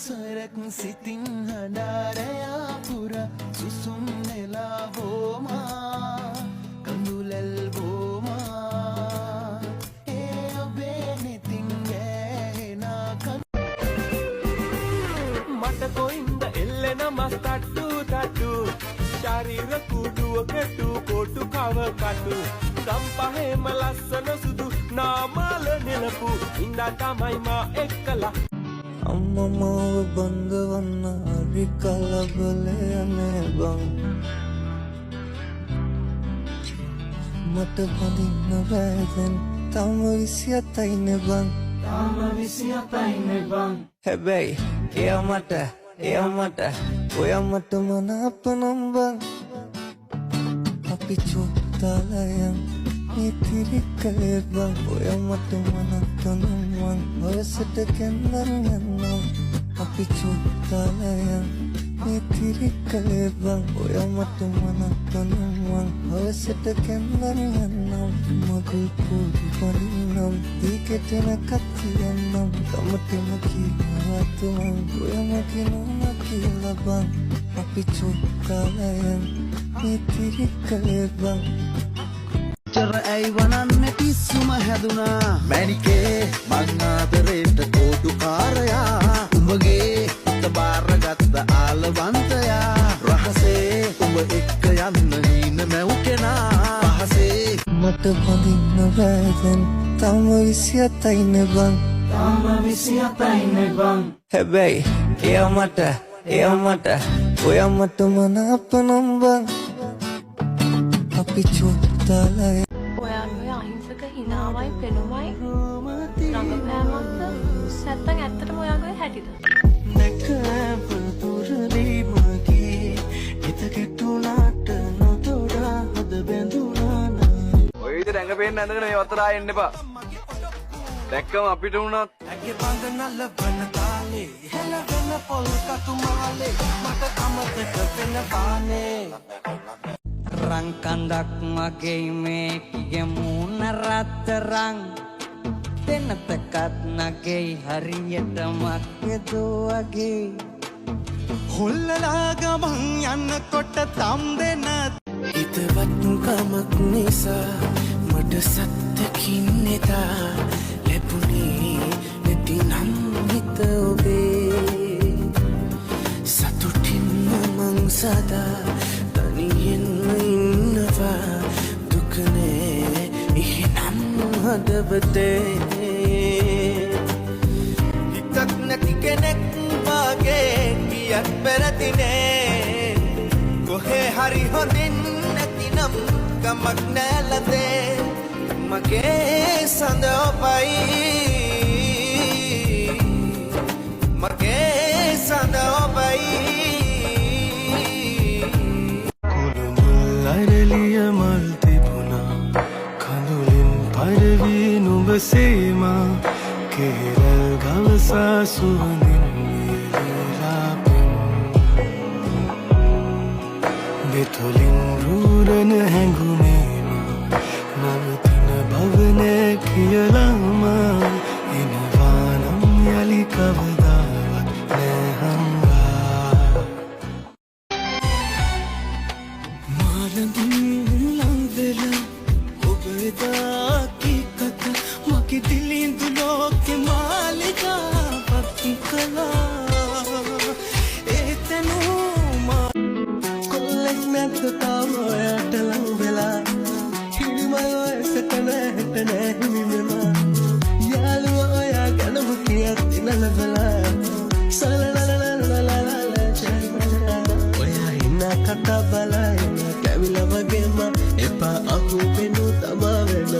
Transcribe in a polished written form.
සරක් සිතින් හඬාරයා පුර සුසුම් නෙලා වෝමා කඳුලල් වෝමා ඒ ඔබේ නෙතින් ගෑනා මට කොයින්ද එල්ලෙන මස් තට්ටු තට්ටු ශරීර කුඩුව කෙටු කොටු කව කටු ගම්පහේම ලස්සන සුදු නාමල නෙලපු ඉඳා තමයි මා එක්කලා අම්මමාව බඳවන්න හරි කලබලයනේ බං මට බඳින්න බෑදැන් තම 27යිනේ බං හැබැයි එයා මට ඔයා මට මනාප නම් බං අපි චුත්තාලයන් ඉතිරි කලේ බං ඔයා මට මනාප නම් බං වයසට කැන්නර යන්නම් අපි චුත්තාලයන් ඉතිරි කලේ බං ඔයා මට මනාප නම් බං වයසට කැන්නර යන්නම් මගුල් පොඩි පරිනම් දීකෙටන කතියන්නම් තමටම කියලාතුමන් ඔයා මගේ නෝනා කියලා බං අපි චුත්තාලයන් ඉතිරි කලේ බං චර ඇයි වනන්න පිස්සුම හැදුනා මැනිකේ මං ආදරේට කෝඩුකාරයා උඹගේ හිත බාරගත්ත ආලවන්තයා රහසේ උඹ එක්ක යන්න හීන මැව් කෙනා පහසේ මට බඳින්න බෑදැන් තම 27යිනේ බං හැබැයි එයා මට ඔයා මට මනාප නම් බං අපි චුත්තාලය ඔයාගේ අහිංසක හිනාවයි පෙනුමයි රඟපෑමක්ද නැත්තම් ඇත්තටම ඔයාගේ හැටිද නැකපුරලි මගේ හිත කෙටුණාට නොතොඩා හද බැඳුණා ඔය විදිහට ඇඟ පේන්න ඇඳගෙන මේ වතර ආයෙ එන්න එපා දැක්කම අපිට වුණත් ඇගේ බඳනල වන තාලේ හෙලගෙන පොල් කටු මාලේ මට අමතක වෙන බානේ රං කන්දක් මගේ මේකිගේ මූණ රත්තරන් දෙනතකත් නගේ හරියට මක්කදෝ වගේ හොල්ලලා ගමන් යන්නකොට තම් දෙන හිතවත් කමක් නිසා මට සත්තකින් නෙතා ලැබුණේ නැතිනම් හිත ඔබේ සතුටින්ම මං සදා තනියෙන්ම ඉන්නවා දුකනේ එහෙනම් හදවතේ හිතක් නැති කෙනෙක් වගේ කියක් පෙරතිනේ කොහේ හරි හොඳින් නැතිනම් කමක් නැලදේ මගේ සඳ ඔබයි මගේ සඳ ඔබයි අරලිය මල් තිබුණා කඳුලින් පරවී නුඹ සේමා කෙරල් ගවසා සුවඳින් වියලාපෙන් බෙතොලින් රුරන හැඟුණේමා නවතින බවනෑ කියලාමා එනවානම් යලි කවදාවත් නැහංගා ලංවෙලා ඔබ එදා කී කතා මගේ දිලිඳු ලෝකෙ මාලිගා පත්ති කළා ඒතනෝ කොල්ලෙක් නැද්ද තාම ඔයාට ලංවෙලා හිරිමය ඔයසට නැහැට නැහිමිමෙමා යාළුවා ඔයා ගැනම කියත් ඉනලබලා සලලලලලලලල ඔයා ඉන්න කතා බලයි කැවිල වගේම එපා අහු පෙනු තමා වෙන